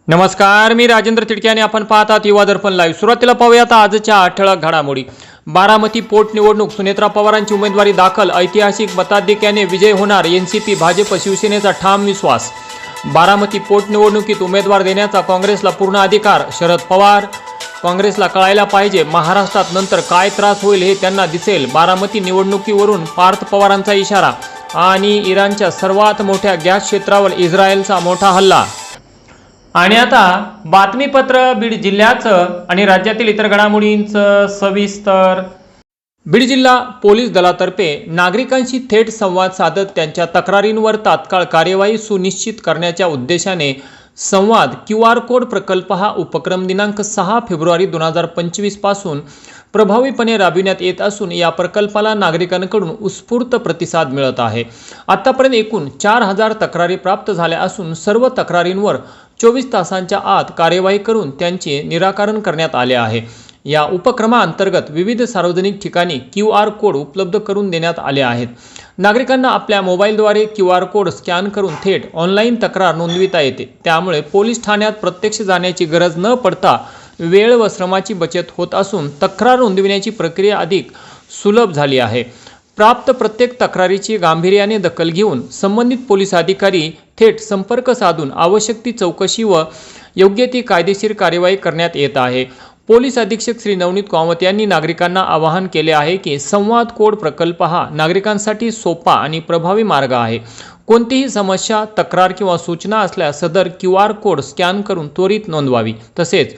नमस्कार, मी राजेंद्र तिडके आणि आपण पाहत आहात युवा दर्पण लाईव्ह। सुरुवातीला पाहूयात आजच्या ठळक घडामोडी। बारामती पोटनिवडणूक, सुनेत्रा पवारांची उमेदवारी दाखल, ऐतिहासिक मताधिक्याने विजय होणार, एनसीपी भाजप शिवसेनेचा ठाम विश्वास। बारामती पोटनिवडणुकीत उमेदवार देण्याचा काँग्रेसला पूर्ण अधिकार, शरद पवार। काँग्रेसला कळायला पाहिजे महाराष्ट्रात नंतर काय त्रास होईल हे त्यांना दिसेल, बारामती निवडणुकीवरून पार्थ पवारांचा इशारा। आणि इराणच्या सर्वात मोठ्या गॅस क्षेत्रावर इस्रायलचा मोठा हल्ला। आणि आता बातमीपत्र बीड जिल्ह्याचं आणि राज्यातील इतर घडामोडींचं सविस्तर। बीड जिल्हा पोलीस दलातर्फे नागरिकांशी थेट संवाद साधत त्यांच्या तक्रारींवर तात्काळ कार्यवाही सुनिश्चित करण्याच्या उद्देशाने संवाद QR कोड प्रकल्प हा उपक्रम दिनांक 6 फेब्रुवारी 2025 पासून प्रभावीपणे राबविण्यात येत असून या प्रकल्पाला नागरिकांकडून उत्स्फूर्त प्रतिसाद मिळत आहे। आतापर्यंत एकूण 4000 तक्रारी प्राप्त झाल्या असून सर्व तक्रारींवर 24 तासांच्या आत कार्यवाही करून त्यांचे निराकरण करण्यात आले आहे। या उपक्रमाअंतर्गत विविध सार्वजनिक ठिकाणी QR कोड उपलब्ध करून देण्यात आले आहेत। नागरिकांना आपल्या मोबाईलद्वारे QR कोड स्कॅन करून थेट ऑनलाईन तक्रार नोंदविता येते। त्यामुळे पोलीस ठाण्यात प्रत्यक्ष जाण्याची गरज न पडता वेळ व श्रमाची बचत होत असून तक्रार नोंदविण्याची प्रक्रिया अधिक सुलभ झाली आहे। प्राप्त प्रत्येक तक्रारीची गांभीर्याने दखल घेऊन संबंधित पोलीस अधिकारी थेट संपर्क साधून आवश्यक ती चौकशी व योग्य ती कायदेशीर कार्यवाही करण्यात येत आहे। पोलीस अधीक्षक श्री नवनीत कामत यांनी नागरिकांना आवाहन केले आहे की संवाद कोड प्रकल्प हा नागरिकांसाठी सोपा आणि प्रभावी मार्ग आहे। कोणतीही समस्या, तक्रार किंवा सूचना असल्यास सदर QR कोड स्कॅन करून त्वरित नोंदवावी। तसेच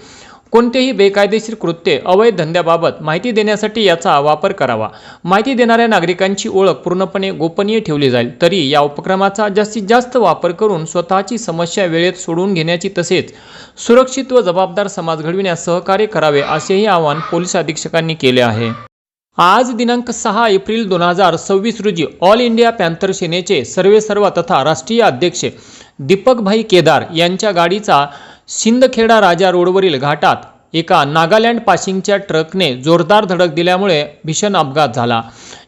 कोणतेही बेकायदेशीर कृत्ये, अवैध धंद्याबाबत माहिती देण्यासाठी याचा वापर करावा। माहिती देणाऱ्या नागरिकांची ओळख पूर्णपणे गोपनीय ठेवली जाईल। तरी या उपक्रमाचा जास्तीत जास्त वापर करून स्वतःची समस्या वेळेत सोडवून घेण्याची तसेच सुरक्षित व जबाबदार समाज घडविण्यास सहकार्य करावे असेही आवाहन पोलीस अधीक्षकांनी केले आहे। आज दिनांक 6 एप्रिल 2026 रोजी ऑल इंडिया पॅन्थर सेनेचे सर्वेसर्वा तथा राष्ट्रीय अध्यक्ष दीपकभाई केदार यांच्या गाडीचा सिंदखेडा राजा रोडवरील घाटात एका नागालँड पासिंगच्या ट्रकने जोरदार धडक दिल्यामुळे भीषण अपघात झाला।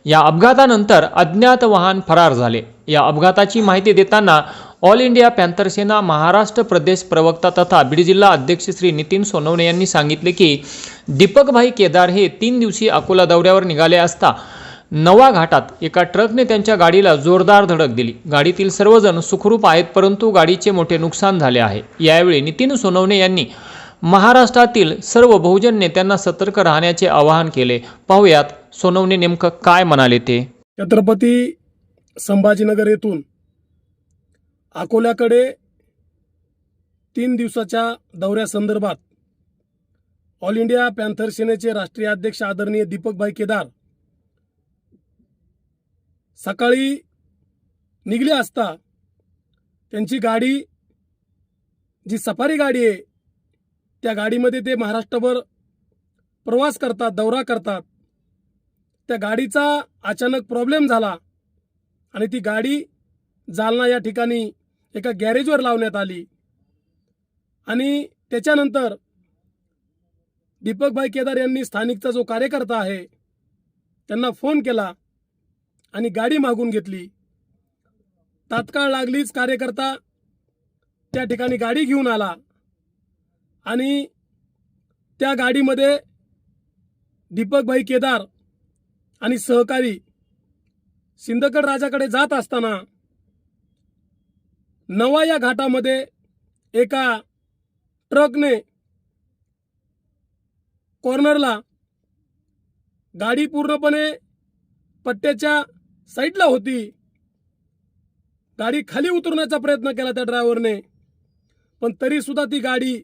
या अपघातानंतर अज्ञात वाहन फरार झाले। या अपघाताची माहिती देताना ऑल इंडिया पॅन्थर सेना महाराष्ट्र प्रदेश प्रवक्ता तथा बीड जिल्हा अध्यक्ष श्री नितीन सोनवणे यांनी सांगितले की दीपकभाई केदार हे 3 दिवसीय अकोला दौऱ्यावर निघाले असता नवा घाटात एका ट्रकने त्यांच्या गाडीला जोरदार धडक दिली। गाडीतील सर्वजण सुखरूप आहेत, परंतु गाडीचे मोठे नुकसान झाले आहे। यावेळी नितीन सोनवणे यांनी महाराष्ट्रातील सर्व बहुजन नेत्यांना सतर्क राहण्याचे आवाहन केले। पाहूयात सोनवणे नेमकं काय म्हणाले ते। छत्रपती संभाजीनगर येथून अकोल्याकडे 3 दिवसाच्या दौऱ्यासंदर्भात ऑल इंडिया पॅन्थर सेनेचे राष्ट्रीय अध्यक्ष आदरणीय दीपकभाई केदार सकाळी निघले असता त्यांची गाडी, जी सफारी गाडी आहे, त्या गाडीमध्ये ते महाराष्ट्रभर प्रवास करतात, दौरा करतात। त्या गाडीचा अचानक प्रॉब्लेम झाला आणि ती गाडी जालना या ठिकाणी एका गॅरेजवर लावण्यात आली। आणि त्याच्यानंतर दीपकभाई केदार यांनी स्थानिकचा जो कार्यकर्ता आहे त्यांना फोन केला आणि गाडी मागून घेतली। तात्काळ लागलीच कार्यकर्ता त्या ठिकाणी गाडी घेऊन आला आणि त्या गाडीमध्ये दीपकभाई केदार आणि सहकारी सिंदखेड राजाकडे जात असताना नवा या घाटामध्ये एका ट्रकने कॉर्नरला गाडी पूर्णपणे पट्ट्याच्या साईडला होती, गाडी खाली उतरण्याचा प्रयत्न केला त्या ड्रायव्हरने, पण तरी सुद्धा ती गाडी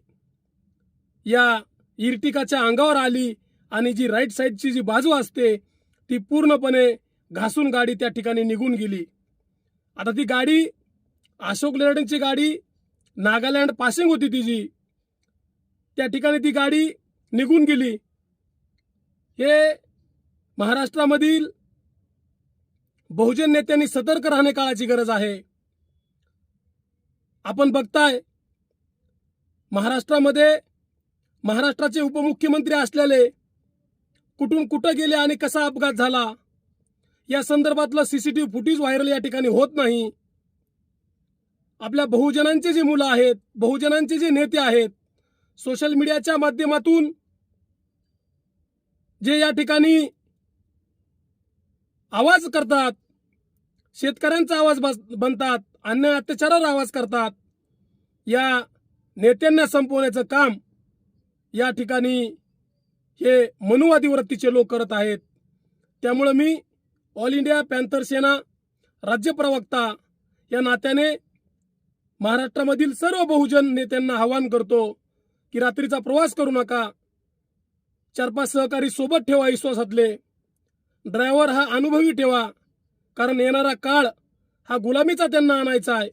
या इर्टिकाच्या अंगावर आली आणि जी राईट साईडची जी बाजू असते ती पूर्णपणे घासून गाडी त्या ठिकाणी निघून गेली। आता ती गाडी अशोक लेलँडची गाडी, नागालँड पासिंग होती तिची, त्या ठिकाणी ती गाडी निघून गेली। हे महाराष्ट्रामधील बहुजन नेत्यांनी सतर्क राहणे काळाची गरज आहे। आपण बघताय महाराष्ट्रामध्ये महाराष्ट्राचे उपमुख्यमंत्री असलेले कुठून कुठं गेले आणि कसा अपघात झाला या संदर्भातलं CCTV फुटेज व्हायरल या ठिकाणी होत नाही। आपल्या बहुजनांची जी मुलं आहेत, बहुजनांचे जे नेते आहेत, सोशल मीडियाच्या माध्यमातून जे या ठिकाणी आवाज करतात, शेतकऱ्यांचा आवाज बनतात, अन्याय अत्याचारावर आवाज करतात, या नेत्यांना संपवण्याचं काम या ठिकाणी हे मनुवादी वृत्तीचे लोक करत आहेत. त्यामुळे मी ऑल इंडिया पॅन्थर सेना राज्य प्रवक्ता या नात्याने महाराष्ट्रामधील सर्व बहुजन नेत्यांना आवाहन करतो की रात्रीचा प्रवास करू नका, 4-5 सहकारी सोबत ठेवा विश्वासातले, ड्रायव्हर हा अनुभवी ठेवा, कारण येणारा काळ हा गुलामीचा त्यांना आणायचा आहे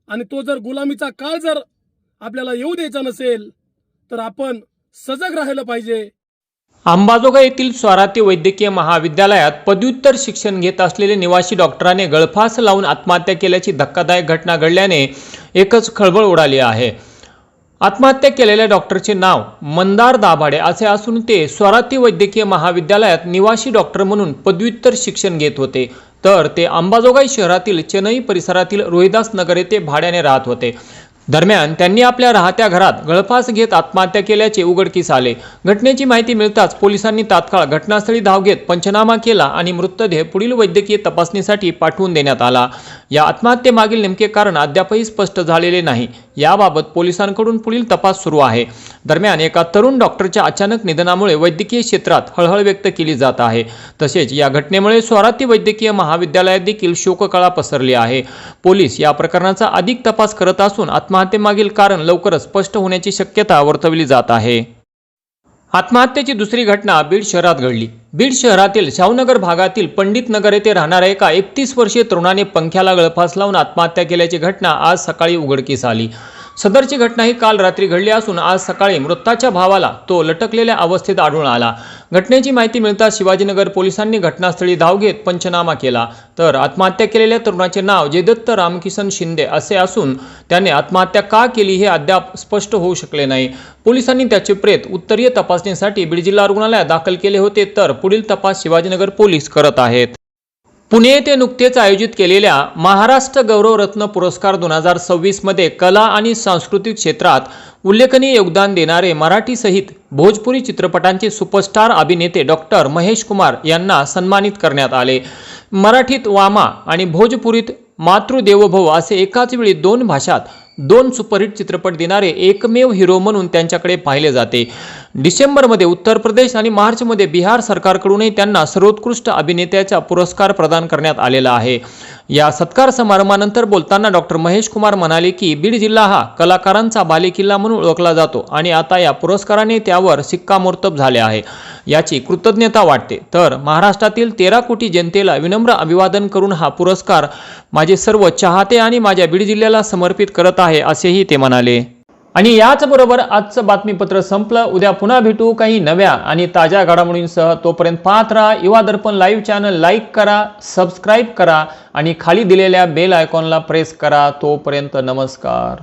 आणि तो जर गुलामीचा काळ जर आपल्याला येऊ द्यायचा नसेल तर आपण सजग राहिलं पाहिजे. अंबाजोगाई येथील स्वराती वैद्यकीय महाविद्यालयात पदव्युत्तर शिक्षण घेत असलेले निवासी डॉक्टराने गळफास लावून आत्महत्या केल्याची धक्कादायक घटना घडल्याने एकच खळबळ उडाली आहे. आत्महत्या केलेल्या डॉक्टरचे नाव मंदार दाभाडे असे असून ते स्वराती वैद्यकीय महाविद्यालयात निवासी डॉक्टर म्हणून पदव्युत्तर शिक्षण घेत होते. तर ते अंबाजोगाई शहरातील चेन्नई परिसरातील रोहिदास नगर येथे भाड्याने राहत होते. दरम्यान त्यांनी आपल्या राहत्या घरात गळफास घेत आत्महत्या केल्याचे उघडकीस आले. घटनेची माहिती मिळताच पोलिसांनी तात्काळ घटनास्थळी धाव घेत पंचनामा केला आणि मृतदेह पुढील वैद्यकीय तपासणीसाठी पाठवून देण्यात आला. या आत्महत्येमागील नेमके कारण अद्यापही स्पष्ट झालेले नाही. याबाबत पोलिसांकडून पुढील तपास सुरू आहे. दरम्यान एका तरुण डॉक्टरच्या अचानक निधनामुळे वैद्यकीय क्षेत्रात हळहळ व्यक्त केली जात आहे. तसेच या घटनेमुळे स्वराती वैद्यकीय महाविद्यालयात देखील शोककळा पसरली आहे. पोलीस या प्रकरणाचा अधिक तपास करत असून आत्महत्येमागील कारण लवकरच स्पष्ट होण्याची शक्यता वर्तवली जात आहे. आत्महत्येची दुसरी घटना बीड शहरात घडली. बीड शहरातील शाहूनगर भागातील पंडित नगर येथे राहणाऱ्या एका 31 वर्षीय तरुणाने पंख्याला गळफास लावून आत्महत्या केल्याची घटना आज सकाळी उघडकीस आली. सदरची घटना ही काल रात्री घडली असून आज सकाळी मृताच्या भावाला तो लटकलेल्या अवस्थेत आढळून आला. घटनेची माहिती मिळताच शिवाजीनगर पोलिसांनी घटनास्थळी धाव घेत पंचनामा केला. तर आत्महत्या केलेल्या तरुणाचे नाव जयदत्त रामकिसन शिंदे असे असून त्याने आत्महत्या का केली हे अद्याप स्पष्ट होऊ शकले नाही. पोलिसांनी त्याचे प्रेत उत्तरीय तपासणीसाठी बीड जिल्हा रुग्णालयात दाखल केले होते. तर पुढील तपास शिवाजीनगर पोलीस करत आहेत. पुणे येथे नुकतेच आयोजित केलेल्या महाराष्ट्र गौरव रत्न पुरस्कार 2026 मध्ये कला आणि सांस्कृतिक क्षेत्रात उल्लेखनीय योगदान देणारे मराठीसहित भोजपुरी चित्रपटांचे सुपरस्टार अभिनेते डॉक्टर महेश कुमार यांना सन्मानित करण्यात आले. मराठीत वामा आणि भोजपुरीत मातृदेवोभव असे एकाच वेळी 2 भाषात 2 सुपरहिट चित्रपट देणारे एकमेव हिरो म्हणून त्यांच्याकडे पाहिले जाते. डिसेंबरमध्ये उत्तर प्रदेश आणि मार्चमध्ये बिहार सरकारकडूनही त्यांना सर्वोत्कृष्ट अभिनेत्याचा पुरस्कार प्रदान करण्यात आलेला आहे. या सत्कार समारंभानंतर बोलताना डॉक्टर महेश कुमार म्हणाले की बीड जिल्हा हा कलाकारांचा बालेकिल्ला म्हणून ओळखला जातो आणि आता या पुरस्काराने त्यावर शिक्कामोर्तब झाले आहे. याची कृतज्ञता वाटते. तर महाराष्ट्रातील 13 कोटी जनतेला विनम्र अभिवादन करून हा पुरस्कार माझे सर्व चाहते आणि माझ्या बीड जिल्ह्याला समर्पित करत आहे असेही ते म्हणाले. आणि याचबरोबर आजचं बातमीपत्र संपलं. उद्या पुन्हा भेटू काही नव्या आणि ताज्या घडामोडींसह. तोपर्यंत पाहत राहा युवा दर्पण लाईव्ह चॅनल. लाईक करा, सबस्क्राईब करा आणि खाली दिलेल्या बेल आयकॉनला प्रेस करा. तोपर्यंत नमस्कार.